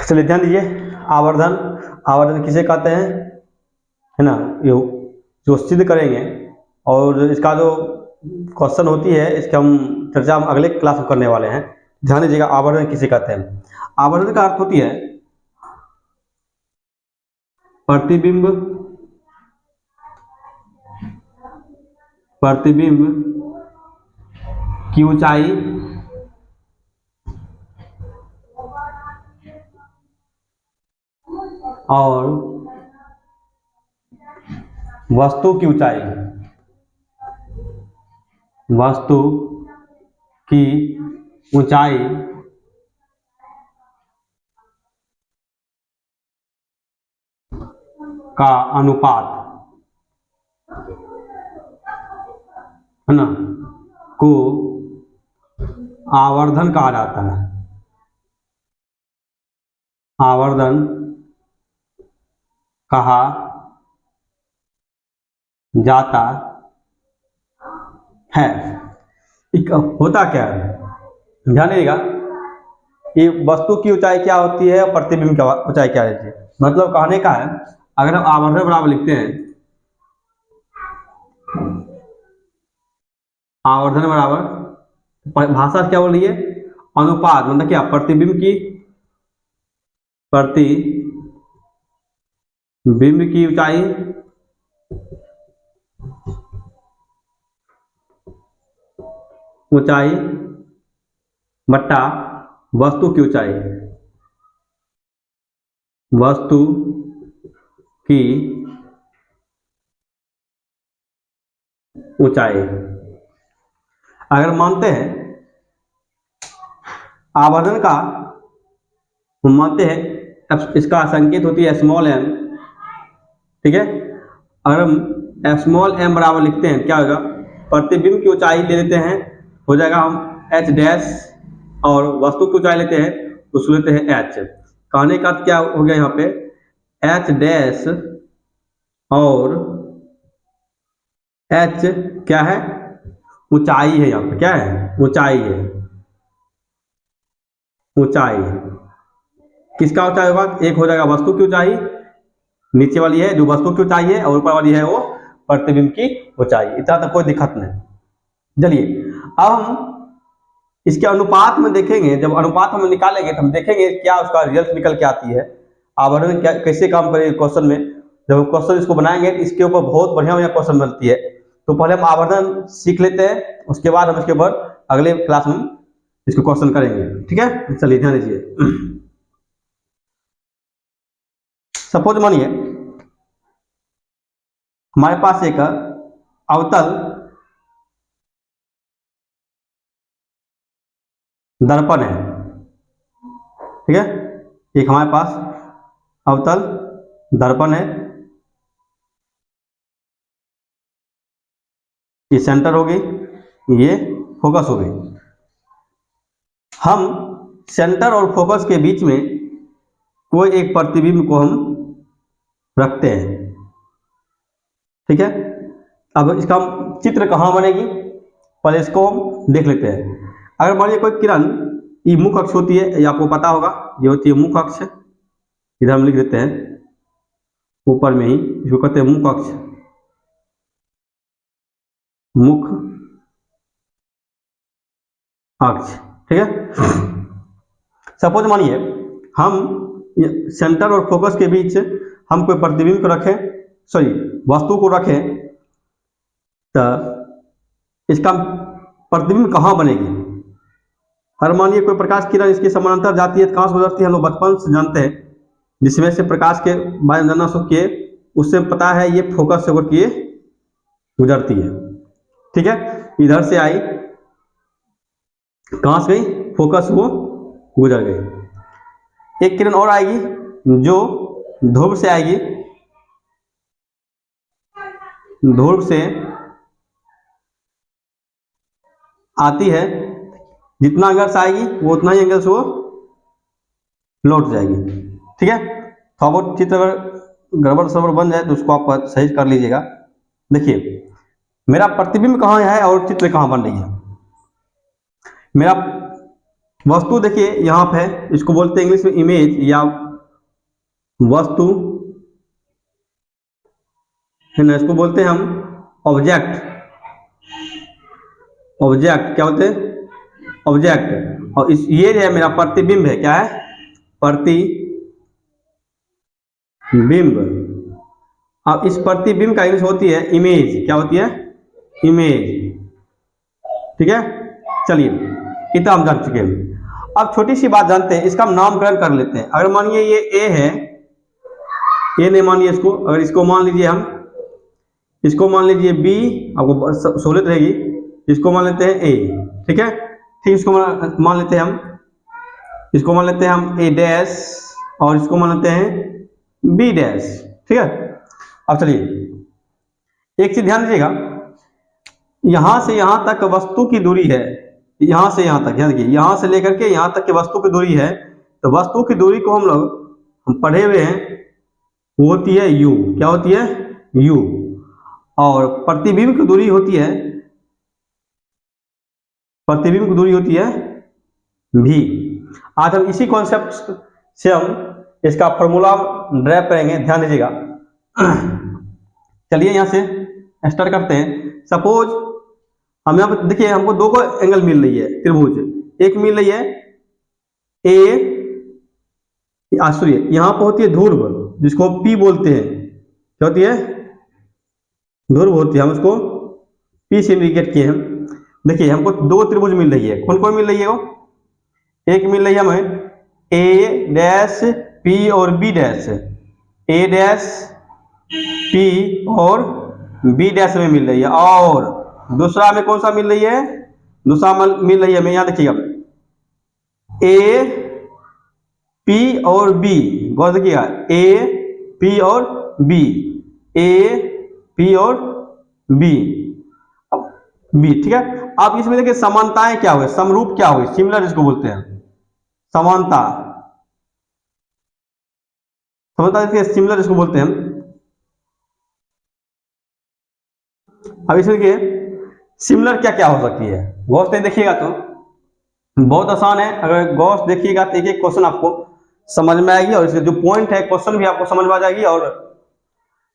चलिए ध्यान दीजिए, आवर्धन, आवर्धन किसे कहते हैं, है ना, ये जो सिद्ध करेंगे और इसका जो क्वेश्चन होती है इसके हम चर्चा हम अगले क्लास में करने वाले हैं। ध्यान दीजिएगा, आवर्धन किसे कहते हैं। आवर्धन का अर्थ होती है प्रतिबिंब, प्रतिबिंब की ऊंचाई और वस्तु की ऊंचाई, वस्तु की ऊंचाई का अनुपात, है ना, को आवर्धन कहा जाता है। आवर्धन कहा जाता है। होता क्या है, ध्यान दीजिएगा, ये वस्तु की ऊंचाई क्या होती है और प्रतिबिंब की ऊंचाई क्या रहती है। मतलब कहने का है, अगर हम आवर्धन बराबर लिखते हैं, आवर्धन बराबर भाषा क्या बोल रही है, अनुपात, मतलब क्या, प्रतिबिंब की, प्रतिबिंब की ऊंचाई ऊंचाई बट्टा वस्तु की ऊंचाई, वस्तु की ऊंचाई। अगर मानते हैं आवर्धन का, हम मानते हैं इसका संकेत होती है स्मॉल एम, ठीक है। अगर हम स्मॉल एम बराबर लिखते हैं, क्या होगा, प्रतिबिंब की ऊंचाई ले लेते हैं, हो जाएगा हम एच डैश, और वस्तु की ऊंचाई लेते हैं, उसको लेते हैं एच। कहने का क्या हो गया, यहाँ पे एच डैश और एच क्या है, ऊंचाई है। यहाँ पे क्या है, ऊंचाई है। ऊंचाई किसका ऊंचाई होगा, एक हो जाएगा वस्तु की ऊंचाई, नीचे वाली है जो वस्तु की ऊंचाई है, और ऊपर वाली है वो प्रतिबिंब की ऊंचाई। इतना तो कोई दिक्कत नहीं। चलिए अब हम इसके अनुपात में देखेंगे, जब अनुपात हम निकालेंगे तो हम देखेंगे क्या उसका रिजल्ट निकल के आती है, आवर्धन क्या कैसे काम करेगी क्वेश्चन में। जब हम क्वेश्चन इसको बनाएंगे तो इसके ऊपर बहुत बढ़िया बढ़िया क्वेश्चन बनती है। तो पहले हम आवर्धन सीख लेते हैं, उसके बाद हम इसके ऊपर अगले क्लास में इसको क्वेश्चन करेंगे, ठीक है। चलिए ध्यान दीजिए, सपोज मानिए हमारे पास एक अवतल दर्पण है, ठीक है। एक हमारे पास अवतल दर्पण है, ये सेंटर हो गई, ये फोकस हो गई। हम सेंटर और फोकस के बीच में कोई एक प्रतिबिंब को हम रखते हैं, ठीक है। अब इसका चित्र कहाँ बनेगी, पहले इसको हम देख लेते हैं। अगर मान लीजिए कोई किरण, ये मुख्य अक्ष होती है, ये आपको पता होगा, ये होती है मुख्य अक्ष, इधर हम लिख देते हैं ऊपर में ही, इसको कहते हैं मुख्य अक्ष, मुख्य अक्ष, ठीक है। सपोज मानिए हम सेंटर और फोकस के बीच हम कोई प्रतिबिंब को रखें, सॉरी वस्तु को रखें, तो इसका प्रतिबिंब कहाँ बनेगी। हर मानिए कोई प्रकाश किरण इसके समानांतर जाती है तो कहाँ से गुजरती है, हम लोग बचपन से जानते हैं, जिसमें से प्रकाश के बारे में जानना शुरू किए, उससे पता है ये फोकस से होकर के गुजरती है, ठीक है। इधर से आई, कहाँ से गई, फोकस वो गुजर गई। एक किरण और आएगी जो ध्रुव से आएगी, ध्रुव से आती है, जितना एंगल से आएगी वो उतना ही एंगल से वो लौट जाएगी, ठीक है। थोड़ा बहुत चित्र अगर गड़बड़ सड़बड़ बन जाए तो उसको आप सही कर लीजिएगा। देखिए मेरा प्रतिबिंब कहाँ है और चित्र कहाँ बन रही है। मेरा वस्तु देखिए यहाँ पे है, इसको बोलते हैं इंग्लिश में इमेज या वस्तु, है ना, इसको बोलते हैं हम ऑब्जेक्ट। ऑब्जेक्ट क्या बोलते हैं? ऑब्जेक्ट। और इस ये जो है मेरा प्रतिबिंब है, क्या है? प्रतिबिंब। अब इस प्रतिबिंब का इंग्लिश होती है इमेज। क्या होती है? इमेज। ठीक है, चलिए इतना हम जान चुके हैं। अब छोटी सी बात जानते हैं, इसका हम नामकरण कर लेते हैं। अगर मानिए ये ए है, ए नहीं मानिए इसको, अगर इसको मान लीजिए हम, इसको मान लीजिए बी, आपको सहूलियत रहेगी। इसको मान लेते हैं ए, ठीक है, ठीक, इसको मान लेते हैं हम, इसको मान लेते हैं हम ए डैश, और इसको मान लेते हैं बी डैश, ठीक है। अब चलिए एक चीज ध्यान दीजिएगा, यहां से यहां तक वस्तु की दूरी है, यहां से यहां तक, ध्यान देखिए, यहां से लेकर के यहां तक की वस्तु की दूरी है। तो वस्तु की दूरी को हम पढ़े हुए हैं, वो होती है यू। क्या होती है? यू। और प्रतिबिंब की दूरी होती है, प्रतिबिंब की दूरी होती है भी। आज हम इसी कॉन्सेप्ट से हम इसका फॉर्मूला ड्राइव करेंगे, ध्यान दीजिएगा। चलिए यहां से स्टार्ट करते हैं। सपोज हम यहाँ पर देखिए, हमको दो को एंगल मिल रही है, त्रिभुज। एक मिल रही है ए, सॉरी यहां पर होती है ध्रुव, जिसको पी बोलते हैं। क्या होती है? ध्रुव होती है, हम उसको पी से इंडिकेट किए हैं। देखिए हमको दो त्रिभुज मिल रही है, कौन कौन मिल रही है? वो एक मिल रही है हमें ए डैश पी और बी डैश, ए डैश पी और बी डैश में मिल रही है। और दूसरा में कौन सा मिल रही है? दूसरा मिल रही है हमें, यहां देखिएगा, ए पी और बी, गौर देखिएगा, ए पी और बी, ए पी और बी, बी, ठीक है। आप इसमें देखिए समानताएं क्या हुए, समरूप क्या हुए, सिमिलर इसको बोलते हैं, समानता, समानता देखिए, सिमिलर इसको बोलते हैं। अब इसमें देखिए सिमिलर क्या क्या हो सकती है, गौर से देखिएगा तो बहुत आसान है। अगर गौर से देखिएगा तो एक एक क्वेश्चन आपको समझ में आएगी, और इसके जो पॉइंट है क्वेश्चन भी आपको समझ में आ जाएगी, और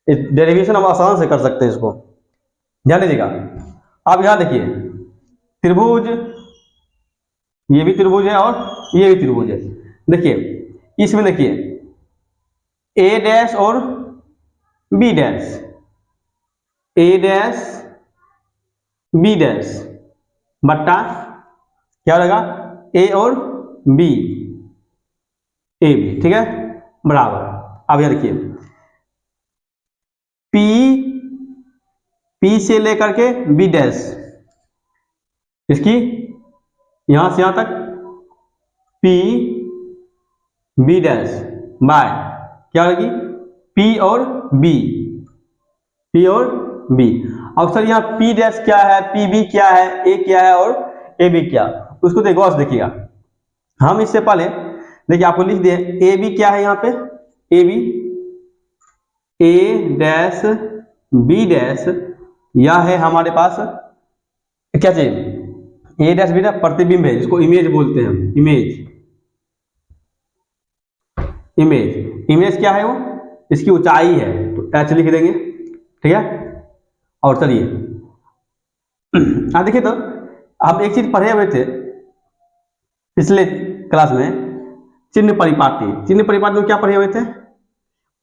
डेरिवेशन हम आसान से कर सकते हैं इसको। ध्यान दीजिएगा, आप यहां देखिए त्रिभुज, ये भी त्रिभुज है और ये भी त्रिभुज है। देखिए इसमें देखिए ए डैश और बी डैश, ए डैश बी डैश बट्टा क्या रहेगा, ए और बी, ए बी, ठीक है, बराबर। अब यह देखिए पी से लेकर के बी डैश, इसकी यहां से यहां तक पी बी डैश बाय क्या होगी, पी और बी, पी और बी। अब सर यहाँ पी डैश क्या है, पी बी क्या है, ए क्या है और ए बी क्या, उसको देखो, गौर से देखिएगा। हम इससे पहले देखिए आपको लिख दिए ए बी क्या है, यहाँ पे A B, A dash B dash, यह है हमारे पास क्या चाहिए, ए डैश बी डैश प्रतिबिंब है, जिसको इमेज बोलते हैं, इमेज, इमेज, इमेज क्या है वो, इसकी ऊंचाई है, तो एच लिख देंगे, ठीक है। और चलिए देखिए, तो हम एक चीज पढ़े हुए थे पिछले क्लास में, चिन्ह परिपाटी। चिन्ह परिपाटी में क्या पढ़े हुए थे,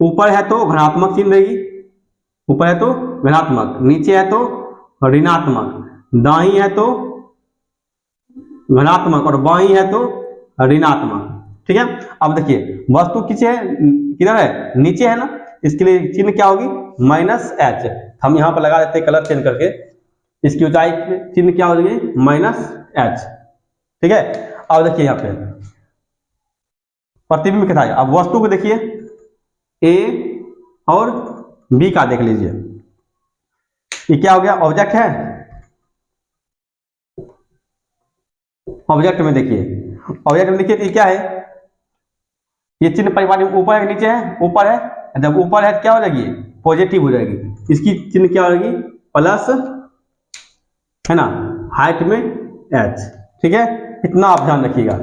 ऊपर है तो धनात्मक चिन्ह रहेगी, ऊपर है तो धनात्मक, नीचे है तो ऋणात्मक, दाईं है तो धनात्मक और बाईं है तो ऋणात्मक, ठीक है। अब देखिए वस्तु किधर है, नीचे है ना, इसके लिए चिन्ह क्या होगी, माइनस एच। हम यहां पर लगा देते हैं कलर चेंज करके, इसकी ऊंचाई चिन्ह क्या हो जाएगी, माइनस एच, ठीक है। अब देखिए यहाँ पे प्रतिबिंब क्या था, अब वस्तु को देखिए ए और बी का देख लीजिए, ये क्या हो गया, ऑब्जेक्ट है। ऑब्जेक्ट में देखिए, ऑब्जेक्ट में देखिए ये क्या है, ये चिन्ह परिपाटी ऊपर है नीचे है, ऊपर है, जब ऊपर है तो क्या हो जाएगी, पॉजिटिव हो जाएगी, इसकी चिन्ह क्या हो जाएगी, प्लस, है ना, हाइट में एच, ठीक है। इतना आप ध्यान रखिएगा।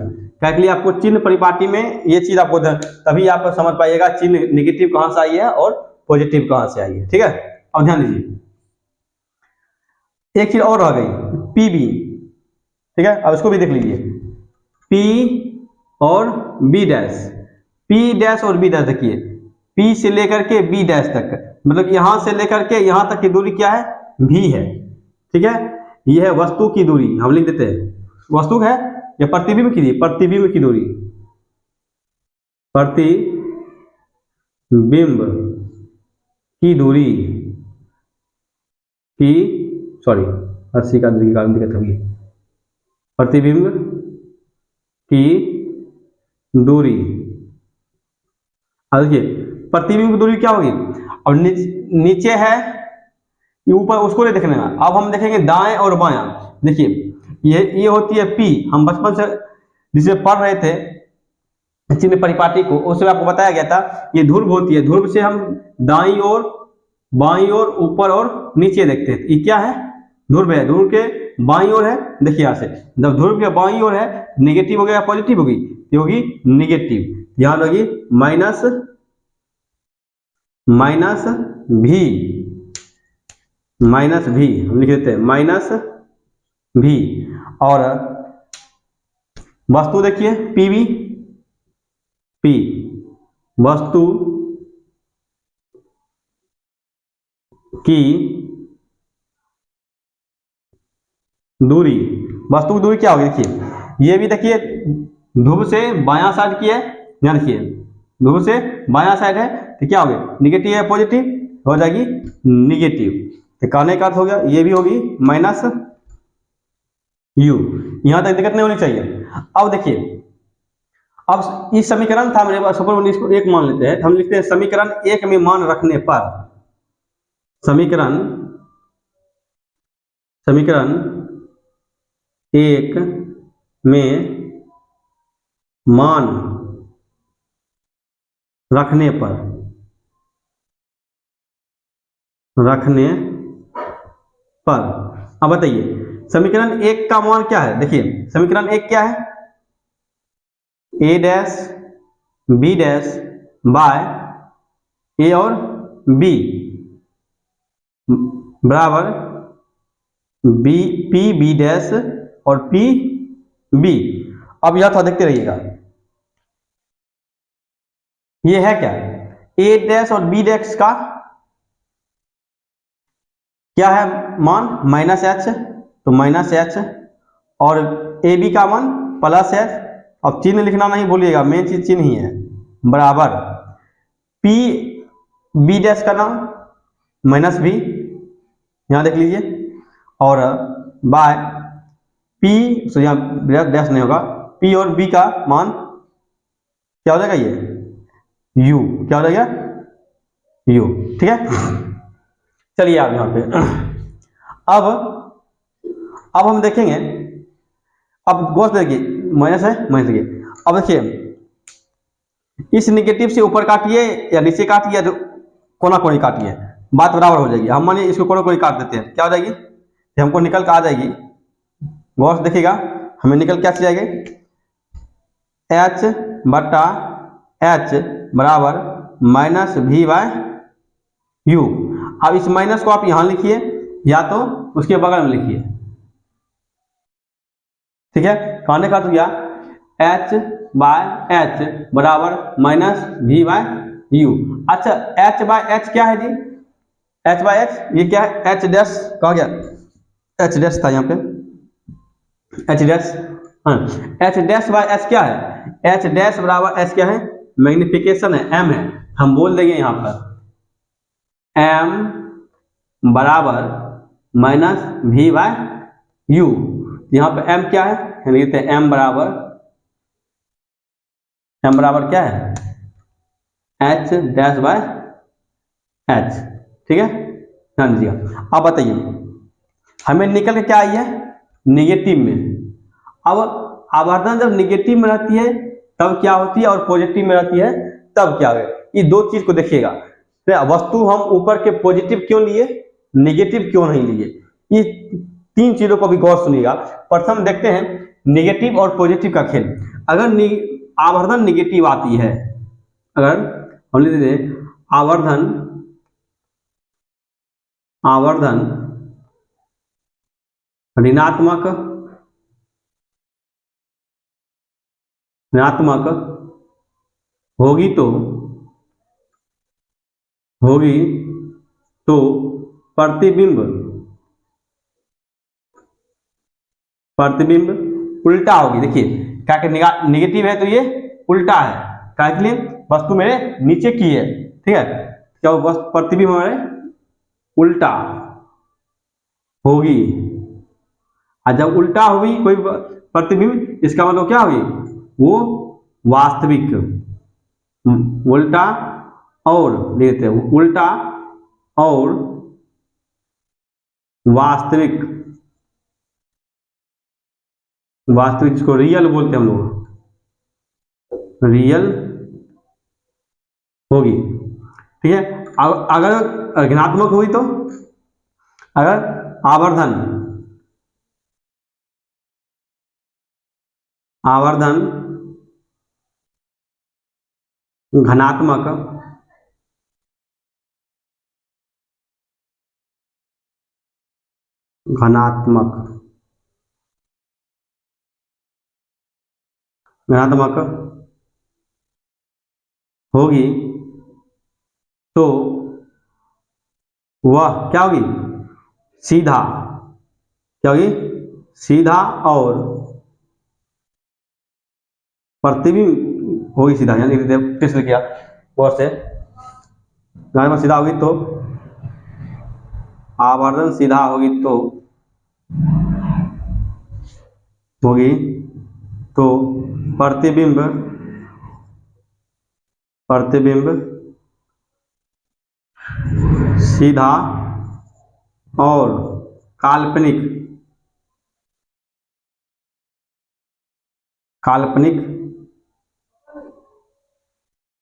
क्या के लिए आपको चिन्ह परिपाटी में ये चीज आपको तभी आप समझ पाइएगा चिन्ह नेगेटिव कहां से आई है और पॉजिटिव कहां से आई है। ठीक है, अब ध्यान दीजिए एक चीज और रह गई पीबी। ठीक है, अब इसको भी देख लीजिए पी और बी डैश, पी डैश और बी डैश देखिए पी से लेकर के बी डैश तक, मतलब यहां से लेकर के यहां तक की दूरी क्या है, भी है। ठीक है, यह है वस्तु की दूरी, हम लिख देते हैं वस्तु है या प्रतिबिंब की, प्रतिबिंब की दूरी, प्रतिबिंब की दूरी की सॉरी अस्सी का दूरी का दिक्कत होगी, प्रतिबिंब की दूरी। अब देखिए प्रतिबिंब की दूरी क्या होगी, और नीचे है ऊपर उसको नहीं देखने में, अब हम देखेंगे दाएं और बायां। देखिए ये होती है पी, हम बचपन से जिसे पढ़ रहे थे चिन्ह परिपाटी को उसमें आपको बताया गया था ये ध्रुव होती है, ध्रुव से हम दाईं ओर बाईं ओर ऊपर और नीचे देखते हैं। ये क्या है, ध्रुव है, ध्रुव के बाईं ओर है। देखिए यहां से जब ध्रुव के बाईं ओर है नेगेटिव हो गया पॉजिटिव होगी, ये होगी नेगेटिव, यहां होगी माइनस भी, माइनस भी हम लिख देते हैं माइनस भी। और वस्तु देखिए पीवी, पी वस्तु की दूरी, वस्तु की दूरी क्या होगी, देखिए ये भी देखिए ध्रुव से बायां साइड की है, ध्यान रखिए ध्रुव से बायां साइड है तो क्या होगी निगेटिव है पॉजिटिव हो जाएगी निगेटिव, तो कहने का अर्थ हो गया ये भी होगी माइनस यू, यहां तक दिक्कत नहीं होनी चाहिए। अब देखिए अब इस समीकरण था मेरे पास, सुपर इसको एक मान लेते हैं, हम लिखते हैं समीकरण एक में मान रखने पर, समीकरण एक में मान रखने पर अब बताइए समीकरण एक का मान क्या है, देखिए समीकरण एक क्या है, ए डैश बी डैश बाय ए और बी बराबर बी पी बी डैश और पी बी। अब यह था देखते रहिएगा ये है क्या, ए डैश और बी डैश का क्या है मान माइनस एच, तो माइनस एच, और ए बी का मान प्लस एच। अब चिन्ह लिखना नहीं भूलिएगा, मेन चीज चिन्ह ही है, बराबर पी बी डैश का नाम माइनस भी, यहां देख लीजिए, और बाय पी तो यहाँ डैश नहीं होगा, पी और बी का मान क्या हो जाएगा ये यू, क्या हो जाएगा यू। ठीक है, चलिए आप यहां पे अब हम देखेंगे, अब गौर से देखिए माइनस है माइनस देखिए, अब देखिए इस निगेटिव से ऊपर काटिए या नीचे काटिए या कोना कोनी काटिए बात बराबर हो जाएगी। हम मानिए इसको कोना कोनी काट देते हैं, क्या हो जाएगी, हमको निकल कर आ जाएगी, गौर से देखिएगा हमें निकल क्या चली जाएगी एच बटा एच बराबर माइनस भी बाय यू। अब इस माइनस को आप यहां लिखिए या तो उसके बगल में लिखिए। ठीक है, कहने का तो क्या एच बाय एच बराबर माइनस भी बाय यू। अच्छा एच बाय एच क्या है जी, एच बाय एच ये क्या है, एच डैश कहा गया, एच डैश था यहाँ पे H dash, H dash by H क्या है, एच डैश बराबर एच क्या है मैग्निफिकेशन है, एम है, हम बोल देंगे यहाँ पर एम बराबर माइनस भी बाय यू। यहाँ पे एम क्या है, लिखते हैं एम बराबर क्या है एच डैश बाय एच। ठीक है, ध्यान दीजिएगा। अब बताइए हमें निकल के क्या आई है निगेटिव में। अब आवर्धन जब निगेटिव में रहती है तब क्या होती है और पॉजिटिव में रहती है तब क्या है, ये दो चीज को देखिएगा। वस्तु हम ऊपर के पॉजिटिव क्यों लिए नेगेटिव क्यों नहीं लिए, ये तीन चीजों को भी गौर सुनिएगा। प्रथम देखते हैं नेगेटिव और पॉजिटिव का खेल। अगर आवर्धन निगेटिव आती है, अगर हम लिख देते आवर्धन ऋणात्मक होगी तो प्रतिबिंब उल्टा होगी। देखिए क्या कि निगेटिव है तो ये उल्टा है, क्या के लिए वस्तु मेरे नीचे की है, ठीक है, क्या प्रतिबिंब हमारे उल्टा होगी। और जब उल्टा होगी कोई प्रतिबिंब, इसका मतलब क्या होगी, वो वास्तविक, उल्टा और देखते हैं उल्टा और वास्तविक जिसको रियल बोलते हैं हम लोग, रियल होगी, ठीक है। अगर ऋणात्मक हुई तो, अगर आवर्धन घनात्मक होगी तो वह क्या होगी, सीधा और प्रतिबिंब होगी सीधा, यानी टेस्ट किया और से सीधा होगी तो आवर्धन सीधा होगी तो प्रतिबिंब सीधा और काल्पनिक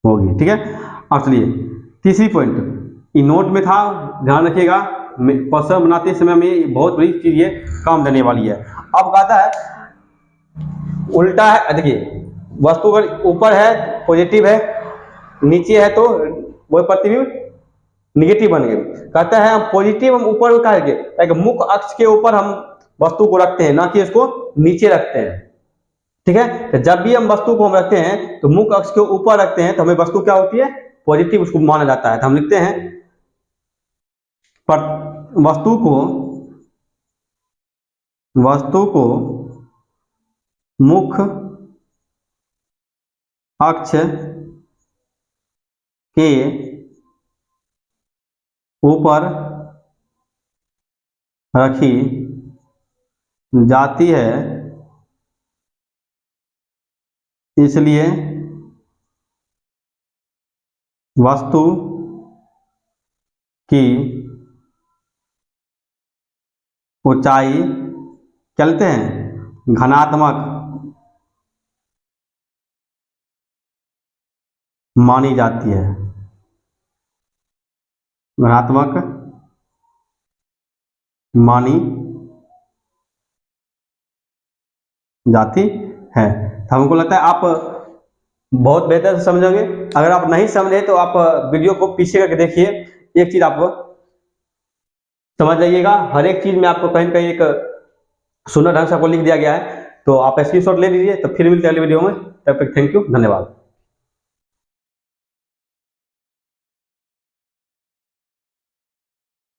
होगी, ठीक है। अब चलिए तीसरी पॉइंट, ये नोट में था, ध्यान रखिएगा, क्वेश्चन बनाते समय में बहुत बड़ी चीज ये काम देने वाली है। अब कहता है उल्टा है, देखिए वस्तु अगर ऊपर है पॉजिटिव है, नीचे है तो वो प्रतिबिंब निगेटिव बन गए। कहता है हम पॉजिटिव हम ऊपर करके मुख्य अक्ष के ऊपर हम वस्तु को रखते हैं, ना कि इसको नीचे रखते हैं, ठीक है। तो जब भी हम वस्तु को हम रखते हैं तो मुख्य अक्ष के ऊपर रखते हैं तो हमें वस्तु क्या होती है, पॉजिटिव उसको माना जाता है। तो हम लिखते हैं वस्तु को मुख्य अक्ष के ऊपर रखी जाती है, इसलिए वस्तु की ऊंचाई चलते हैं घनात्मक मानी जाती है, घनात्मक मानी जाती है। तो हमको लगता है आप बहुत बेहतर से समझोगे। अगर आप नहीं समझे तो आप वीडियो को पीछे करके देखिए, एक चीज आप समझ जाइएगा। हर एक चीज में आपको कहीं न कहीं एक सुंदर ढंग से आपको लिख दिया गया है, तो आप स्क्रीनशॉट ले लीजिए। तो फिर मिलते हैं अगली वीडियो में, तब तक थैंक यू, धन्यवाद।